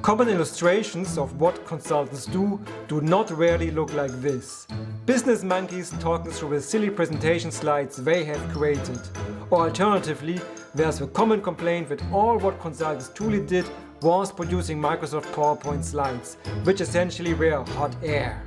Common illustrations of what consultants do not rarely look like this. Business monkeys talking through the silly presentation slides they have created. Or alternatively, there's the common complaint that all what consultants truly did was producing Microsoft PowerPoint slides, which essentially were hot air.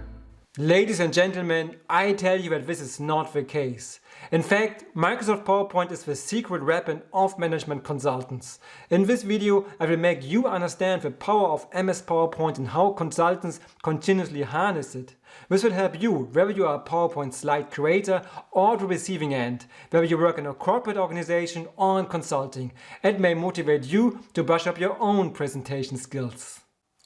Ladies and gentlemen, I tell you that this is not the case. In fact, Microsoft PowerPoint is the secret weapon of management consultants. In this video, I will make you understand the power of MS PowerPoint and how consultants continuously harness it. This will help you, whether you are a PowerPoint slide creator or the receiving end, whether you work in a corporate organization or in consulting, and may motivate you to brush up your own presentation skills.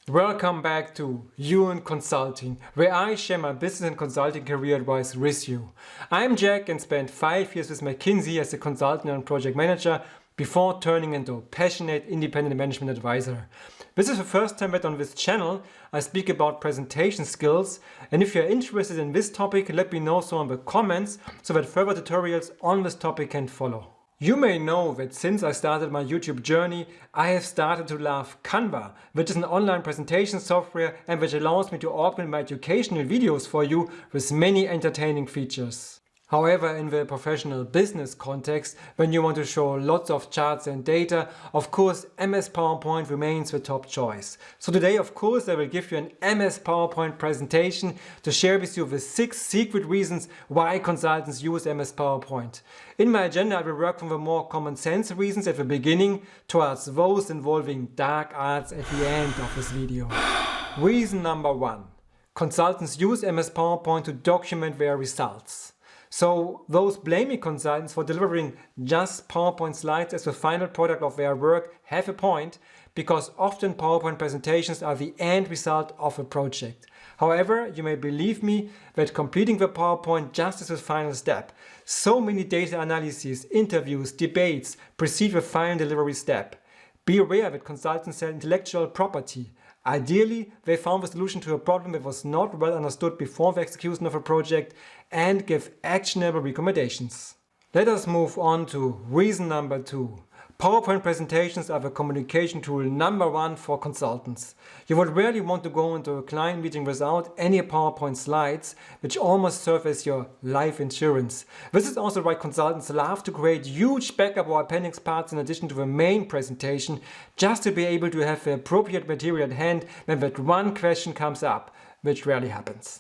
Welcome back to You in Consulting, where I share my business and consulting career advice with you. I'm Jack and spent 5 years with McKinsey as a consultant and project manager before turning into a passionate independent management advisor. This is the first time that on this channel I speak about presentation skills, and if you're interested in this topic, let me know so in the comments so that further tutorials on this topic can follow. You may know that since I started my YouTube journey, I have started to love Canva, which is an online presentation software and which allows me to augment my educational videos for you with many entertaining features. However, in the professional business context, when you want to show lots of charts and data, of course MS PowerPoint remains the top choice. So today, of course, I will give you an MS PowerPoint presentation to share with you the 6 secret reasons why consultants use MS PowerPoint. In my agenda, I will work from the more common sense reasons at the beginning towards those involving dark arts at the end of this video. Reason number 1. Consultants use MS PowerPoint to document their results. So those blaming consultants for delivering just PowerPoint slides as the final product of their work have a point, because often PowerPoint presentations are the end result of a project. However, you may believe me that completing the PowerPoint just is the final step. So many data analyses, interviews, debates precede the final delivery step. Be aware that consultants sell intellectual property. Ideally, they found the solution to a problem that was not well understood before the execution of a project and give actionable recommendations. Let us move on to reason number 2. PowerPoint presentations are the communication tool number 1 for consultants. You would rarely want to go into a client meeting without any PowerPoint slides, which almost serve as your life insurance. This is also why consultants love to create huge backup or appendix parts in addition to the main presentation, just to be able to have the appropriate material at hand when that one question comes up, which rarely happens.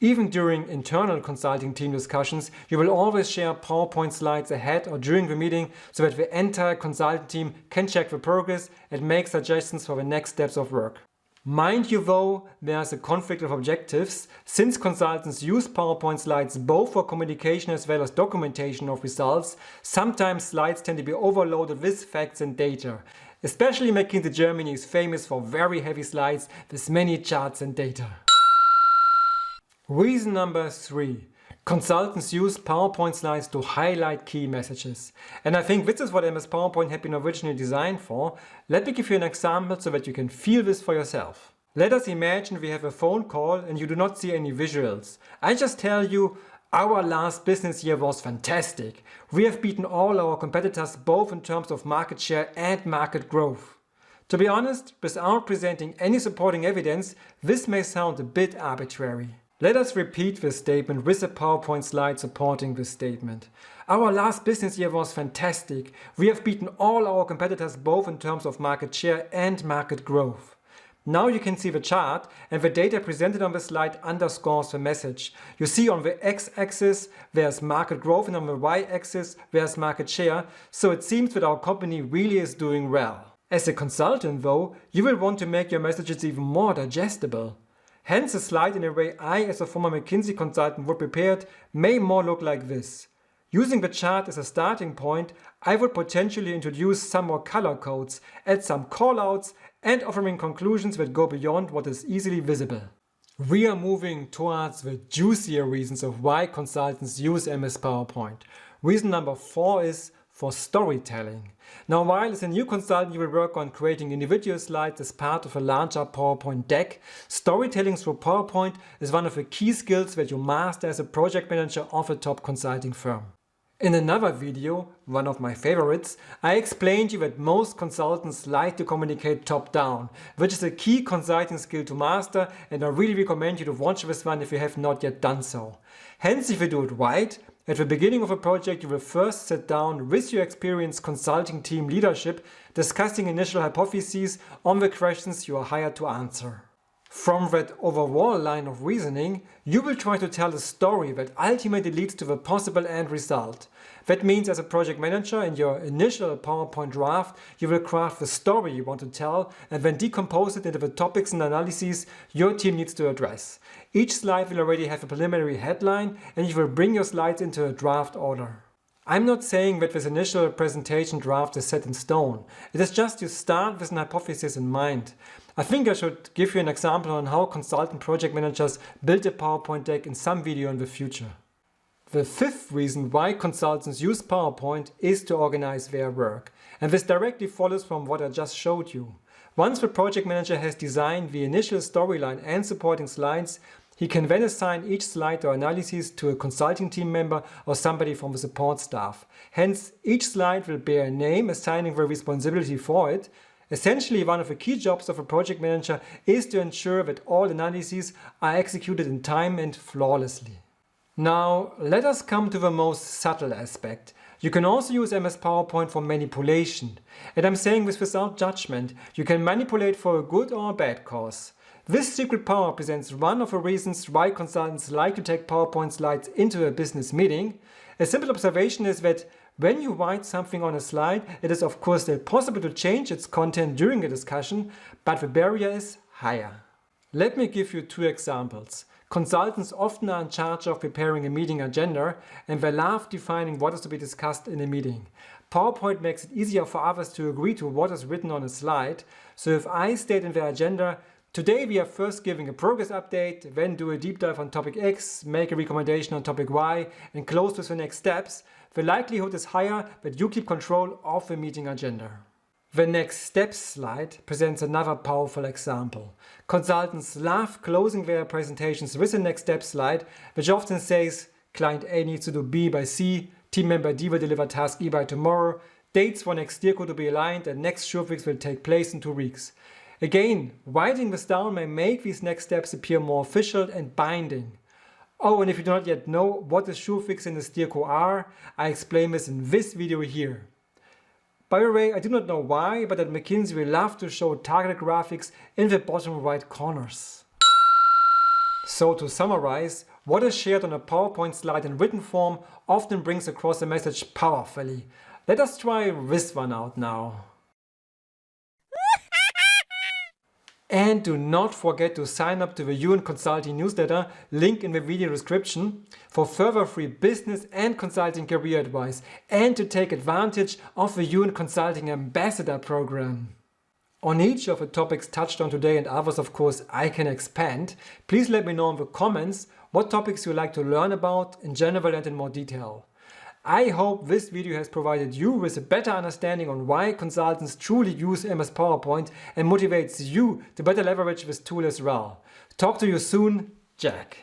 Even during internal consulting team discussions, you will always share PowerPoint slides ahead or during the meeting so that the entire consulting team can check the progress and make suggestions for the next steps of work. Mind you though, there's a conflict of objectives. Since consultants use PowerPoint slides both for communication as well as documentation of results, sometimes slides tend to be overloaded with facts and data. Especially McKinsey Germany is famous for very heavy slides with many charts and data. Reason number 3. Consultants use PowerPoint slides to highlight key messages. And I think this is what MS PowerPoint had been originally designed for. Let me give you an example so that you can feel this for yourself. Let us imagine we have a phone call and you do not see any visuals. I just tell you, our last business year was fantastic. We have beaten all our competitors both in terms of market share and market growth. To be honest, without presenting any supporting evidence, this may sound a bit arbitrary. Let us repeat this statement with a PowerPoint slide supporting this statement. Our last business year was fantastic. We have beaten all our competitors both in terms of market share and market growth. Now you can see the chart, and the data presented on the slide underscores the message. You see on the x-axis there's market growth and on the y-axis there's market share, so it seems that our company really is doing well. As a consultant though, you will want to make your messages even more digestible. Hence, a slide in a way I, as a former McKinsey consultant, would prepare it may more look like this. Using the chart as a starting point, I would potentially introduce some more color codes, add some callouts, and offering conclusions that go beyond what is easily visible. We are moving towards the juicier reasons of why consultants use MS PowerPoint. Reason number 4 is for storytelling. Now, while as a new consultant you will work on creating individual slides as part of a larger PowerPoint deck, storytelling through PowerPoint is one of the key skills that you master as a project manager of a top consulting firm. In another video, one of my favorites, I explained to you that most consultants like to communicate top-down, which is a key consulting skill to master, and I really recommend you to watch this one if you have not yet done so. Hence, if you do it right, at the beginning of a project you will first sit down with your experienced consulting team leadership, discussing initial hypotheses on the questions you are hired to answer. From that overall line of reasoning, you will try to tell a story that ultimately leads to the possible end result. That means as a project manager in your initial PowerPoint draft, you will craft the story you want to tell and then decompose it into the topics and analyses your team needs to address. Each slide will already have a preliminary headline and you will bring your slides into a draft order. I'm not saying that this initial presentation draft is set in stone. It is just you start with an hypothesis in mind. I think I should give you an example on how consultant project managers build a PowerPoint deck in some video in the future. The fifth reason why consultants use PowerPoint is to organize their work. And this directly follows from what I just showed you. Once the project manager has designed the initial storyline and supporting slides, he can then assign each slide or analysis to a consulting team member or somebody from the support staff. Hence, each slide will bear a name assigning the responsibility for it. Essentially, one of the key jobs of a project manager is to ensure that all analyses are executed in time and flawlessly. Now, let us come to the most subtle aspect. You can also use MS PowerPoint for manipulation. And I'm saying this without judgment. You can manipulate for a good or a bad cause. This secret power presents one of the reasons why consultants like to take PowerPoint slides into a business meeting. A simple observation is that when you write something on a slide, it is of course still possible to change its content during a discussion, but the barrier is higher. Let me give you two examples. Consultants often are in charge of preparing a meeting agenda and they love defining what is to be discussed in a meeting. PowerPoint makes it easier for others to agree to what is written on a slide. So if I state in the agenda, today we are first giving a progress update, then do a deep dive on topic X, make a recommendation on topic Y, and close with the next steps, the likelihood is higher that you keep control of the meeting agenda. The next steps slide presents another powerful example. Consultants love closing their presentations with the next steps slide, which often says client A needs to do B by C, team member D will deliver task E by tomorrow, dates for next steerco to be aligned, and next SureFix will take place in 2 weeks. Again, writing this down may make these next steps appear more official and binding. Oh, and if you do not yet know what the SureFix and the steerco are, I explain this in this video here. By the way, I do not know why, but at McKinsey we love to show targeted graphics in the bottom right corners. So to summarize, what is shared on a PowerPoint slide in written form often brings across a message powerfully. Let us try this one out now. And do not forget to sign up to the UN Consulting newsletter, link in the video description, for further free business and consulting career advice and to take advantage of the UN Consulting Ambassador program. On each of the topics touched on today and others of course I can expand, please let me know in the comments what topics you would like to learn about in general and in more detail. I hope this video has provided you with a better understanding on why consultants truly use MS PowerPoint and motivates you to better leverage this tool as well. Talk to you soon, Jack.